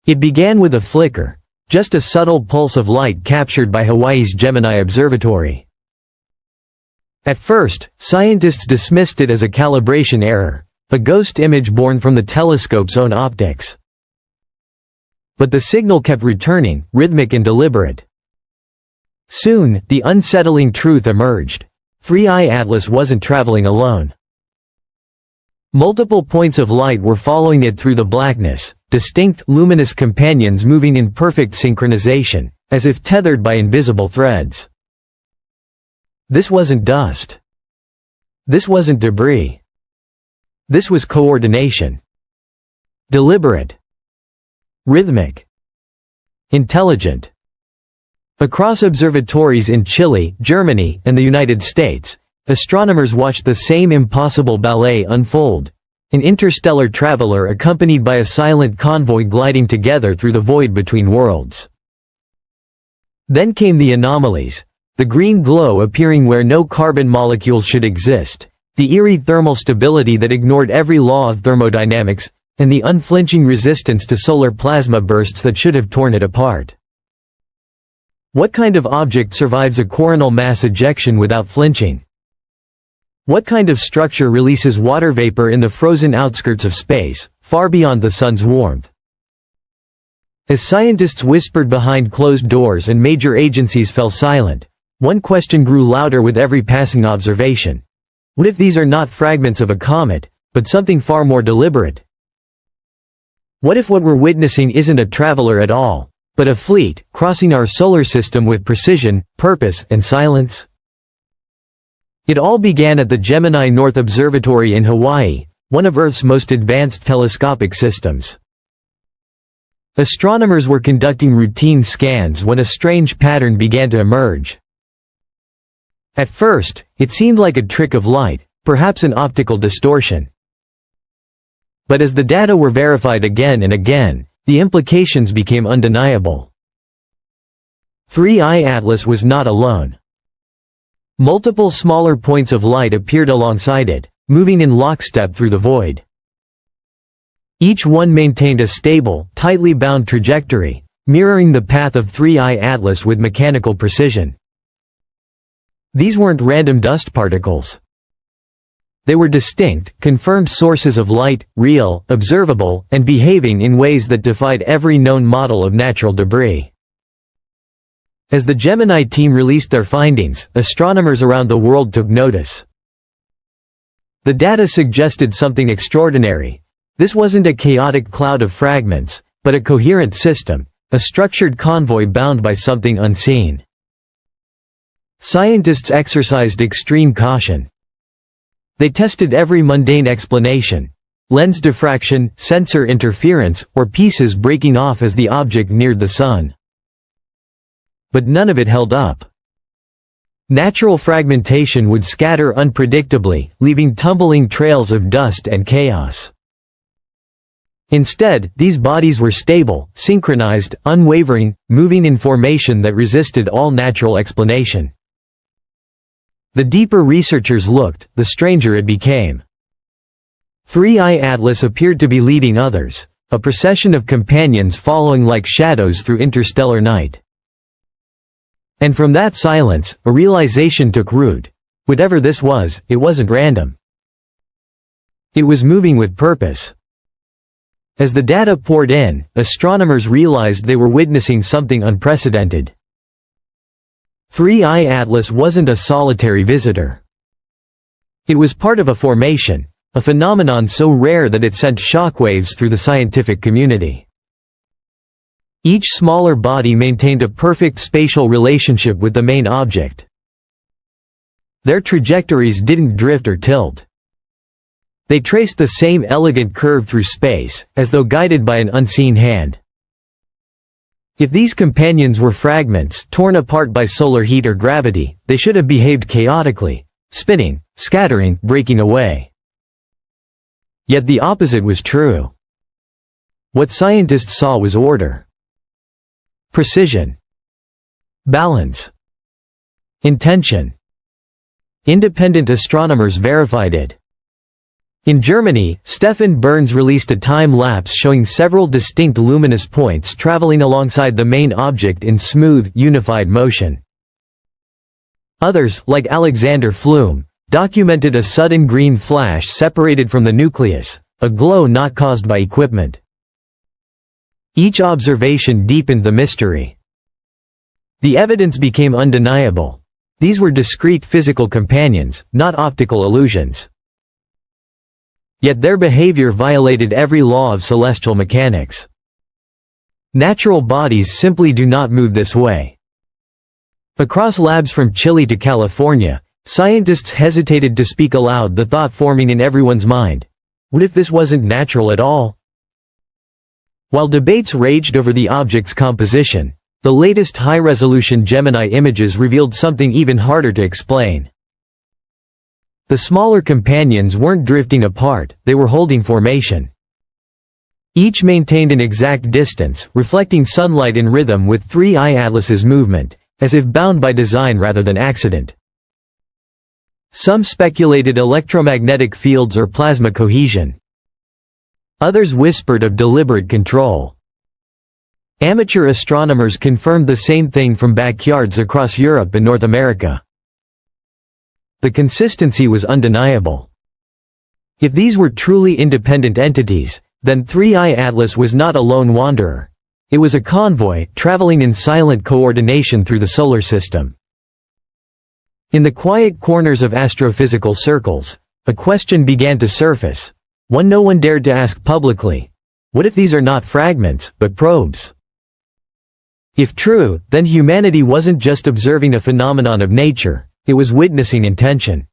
It began with a flicker, just a subtle pulse of light captured by Hawaii's Gemini Observatory. At first, scientists dismissed it as a calibration error, a ghost image born from the telescope's own optics. But the signal kept returning, rhythmic and deliberate. Soon, the unsettling truth emerged. 3i Atlas wasn't traveling alone. Multiple points of light were following it through the blackness, distinct, luminous companions moving in perfect synchronization, as if tethered by invisible threads. This wasn't dust. This wasn't debris. This was coordination. Deliberate. Rhythmic. Intelligent. Across observatories in Chile, Germany, and the United States, astronomers watched the same impossible ballet unfold, an interstellar traveler accompanied by a silent convoy gliding together through the void between worlds. Then came the anomalies, the green glow appearing where no carbon molecules should exist, the eerie thermal stability that ignored every law of thermodynamics, and the unflinching resistance to solar plasma bursts that should have torn it apart. What kind of object survives a coronal mass ejection without flinching? What kind of structure releases water vapor in the frozen outskirts of space, far beyond the sun's warmth? As scientists whispered behind closed doors and major agencies fell silent, one question grew louder with every passing observation. What if these are not fragments of a comet, but something far more deliberate? What if what we're witnessing isn't a traveler at all, but a fleet, crossing our solar system with precision, purpose, and silence? It all began at the Gemini North Observatory in Hawaii, one of Earth's most advanced telescopic systems. Astronomers were conducting routine scans when a strange pattern began to emerge. At first, it seemed like a trick of light, perhaps an optical distortion. But as the data were verified again and again, the implications became undeniable. 3i Atlas was not alone. Multiple smaller points of light appeared alongside it, moving in lockstep through the void. Each one maintained a stable, tightly bound trajectory, mirroring the path of 3i Atlas with mechanical precision. These weren't random dust particles. They were distinct, confirmed sources of light, real, observable, and behaving in ways that defied every known model of natural debris. As the Gemini team released their findings, astronomers around the world took notice. The data suggested something extraordinary. This wasn't a chaotic cloud of fragments, but a coherent system, a structured convoy bound by something unseen. Scientists exercised extreme caution. They tested every mundane explanation: lens diffraction, sensor interference, or pieces breaking off as the object neared the sun. But none of it held up. Natural fragmentation would scatter unpredictably, leaving tumbling trails of dust and chaos. Instead, these bodies were stable, synchronized, unwavering, moving in formation that resisted all natural explanation. The deeper researchers looked, the stranger it became. 3i Atlas appeared to be leading others, a procession of companions following like shadows through interstellar night. And from that silence, a realization took root. Whatever this was, it wasn't random. It was moving with purpose. As the data poured in, astronomers realized they were witnessing something unprecedented. 3i Atlas wasn't a solitary visitor. It was part of a formation, a phenomenon so rare that it sent shockwaves through the scientific community. Each smaller body maintained a perfect spatial relationship with the main object. Their trajectories didn't drift or tilt. They traced the same elegant curve through space, as though guided by an unseen hand. If these companions were fragments, torn apart by solar heat or gravity, they should have behaved chaotically, spinning, scattering, breaking away. Yet the opposite was true. What scientists saw was order, precision, balance, intention. Independent astronomers verified it. In Germany, Stefan Burns released a time-lapse showing several distinct luminous points traveling alongside the main object in smooth, unified motion. Others, like Alexander Flume, documented a sudden green flash separated from the nucleus, a glow not caused by equipment. Each observation deepened the mystery. The evidence became undeniable. These were discrete physical companions, not optical illusions. Yet their behavior violated every law of celestial mechanics. Natural bodies simply do not move this way. Across labs from Chile to California, scientists hesitated to speak aloud the thought forming in everyone's mind. What if this wasn't natural at all? While debates raged over the object's composition, the latest high-resolution Gemini images revealed something even harder to explain. The smaller companions weren't drifting apart, they were holding formation. Each maintained an exact distance, reflecting sunlight in rhythm with 3I Atlas's movement, as if bound by design rather than accident. Some speculated electromagnetic fields or plasma cohesion. Others whispered of deliberate control. Amateur astronomers confirmed the same thing from backyards across Europe and North America. The consistency was undeniable. If these were truly independent entities, then 3I Atlas was not a lone wanderer. It was a convoy, traveling in silent coordination through the solar system. In the quiet corners of astrophysical circles, a question began to surface, one no one dared to ask publicly. What if these are not fragments, but probes? If true, then humanity wasn't just observing a phenomenon of nature, it was witnessing intention.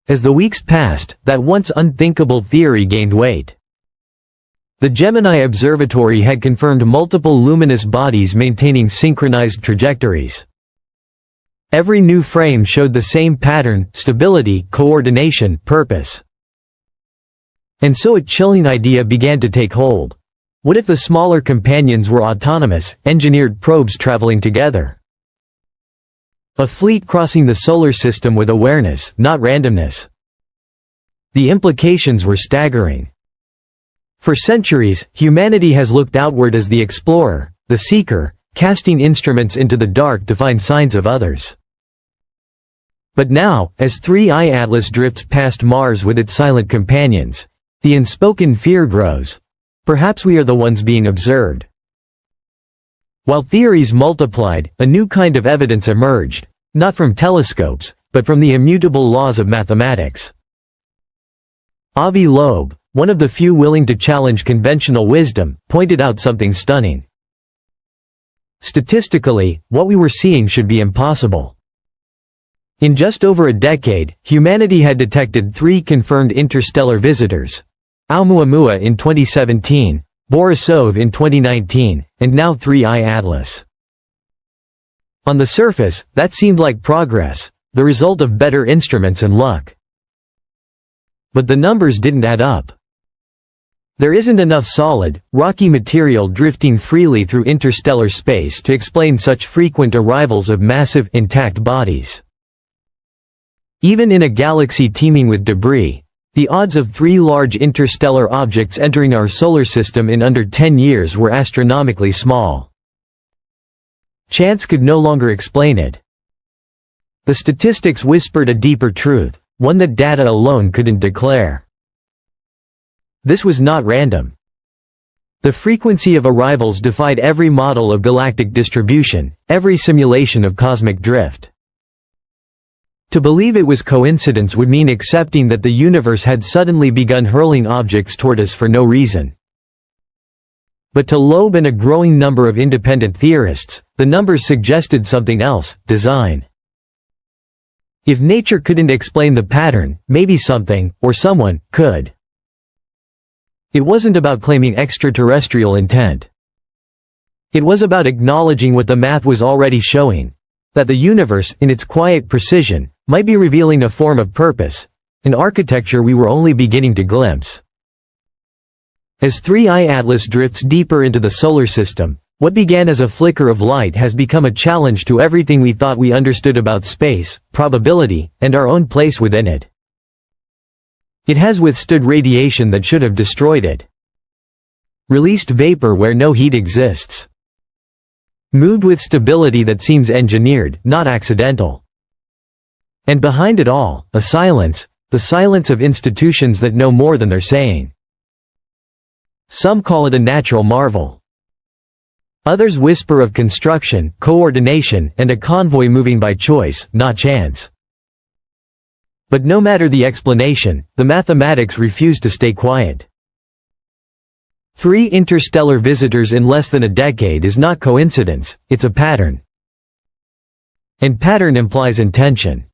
As the weeks passed, that once unthinkable theory gained weight. The Gemini Observatory had confirmed multiple luminous bodies maintaining synchronized trajectories. Every new frame showed the same pattern, stability, coordination, purpose. And so a chilling idea began to take hold. What if the smaller companions were autonomous, engineered probes traveling together? A fleet crossing the solar system with awareness, not randomness. The implications were staggering. For centuries, humanity has looked outward as the explorer, the seeker, casting instruments into the dark to find signs of others. But now, as 3I Atlas drifts past Mars with its silent companions, the unspoken fear grows. Perhaps we are the ones being observed. While theories multiplied, a new kind of evidence emerged, not from telescopes, but from the immutable laws of mathematics. Avi Loeb, one of the few willing to challenge conventional wisdom, pointed out something stunning. Statistically, what we were seeing should be impossible. In just over a decade, humanity had detected 3 confirmed interstellar visitors. Oumuamua in 2017, Borisov in 2019, and now 3I Atlas. On the surface, that seemed like progress, the result of better instruments and luck. But the numbers didn't add up. There isn't enough solid, rocky material drifting freely through interstellar space to explain such frequent arrivals of massive, intact bodies. Even in a galaxy teeming with debris, the odds of 3 large interstellar objects entering our solar system in under 10 years were astronomically small. Chance could no longer explain it. The statistics whispered a deeper truth, one that data alone couldn't declare. This was not random. The frequency of arrivals defied every model of galactic distribution, every simulation of cosmic drift. To believe it was coincidence would mean accepting that the universe had suddenly begun hurling objects toward us for no reason. But to Loeb and a growing number of independent theorists, the numbers suggested something else: design. If nature couldn't explain the pattern, maybe something, or someone, could. It wasn't about claiming extraterrestrial intent. It was about acknowledging what the math was already showing: that the universe, in its quiet precision, might be revealing a form of purpose, an architecture we were only beginning to glimpse. As 3I Atlas drifts deeper into the solar system, what began as a flicker of light has become a challenge to everything we thought we understood about space, probability, and our own place within it. It has withstood radiation that should have destroyed it. Released vapor where no heat exists. Moved with stability that seems engineered, not accidental. And behind it all, a silence, the silence of institutions that know more than they're saying. Some call it a natural marvel. Others whisper of construction, coordination, and a convoy moving by choice, not chance. But no matter the explanation, the mathematics refuse to stay quiet. 3 interstellar visitors in less than a decade is not coincidence, it's a pattern. And pattern implies intention.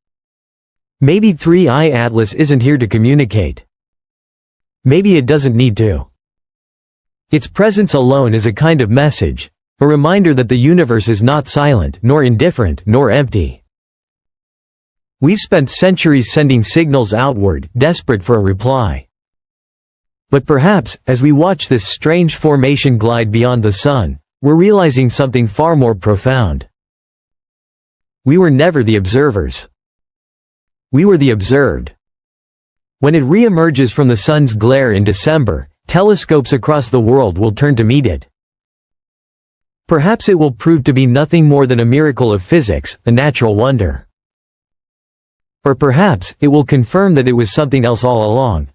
Maybe 3I Atlas isn't here to communicate. Maybe it doesn't need to. Its presence alone is a kind of message, a reminder that the universe is not silent, nor indifferent, nor empty. We've spent centuries sending signals outward, desperate for a reply. But perhaps, as we watch this strange formation glide beyond the sun, we're realizing something far more profound. We were never the observers. We were the observed. When it re-emerges from the sun's glare in December, telescopes across the world will turn to meet it. Perhaps it will prove to be nothing more than a miracle of physics, a natural wonder. Or perhaps, it will confirm that it was something else all along.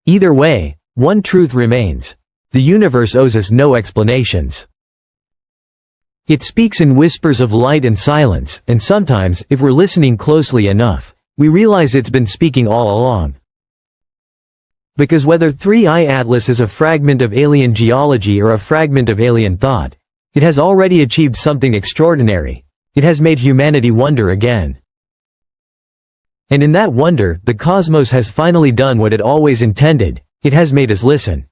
Either way, one truth remains. The universe owes us no explanations. It speaks in whispers of light and silence, and sometimes, if we're listening closely enough, we realize it's been speaking all along. Because whether 3I Atlas is a fragment of alien geology or a fragment of alien thought, it has already achieved something extraordinary. It has made humanity wonder again. And in that wonder, the cosmos has finally done what it always intended, it has made us listen.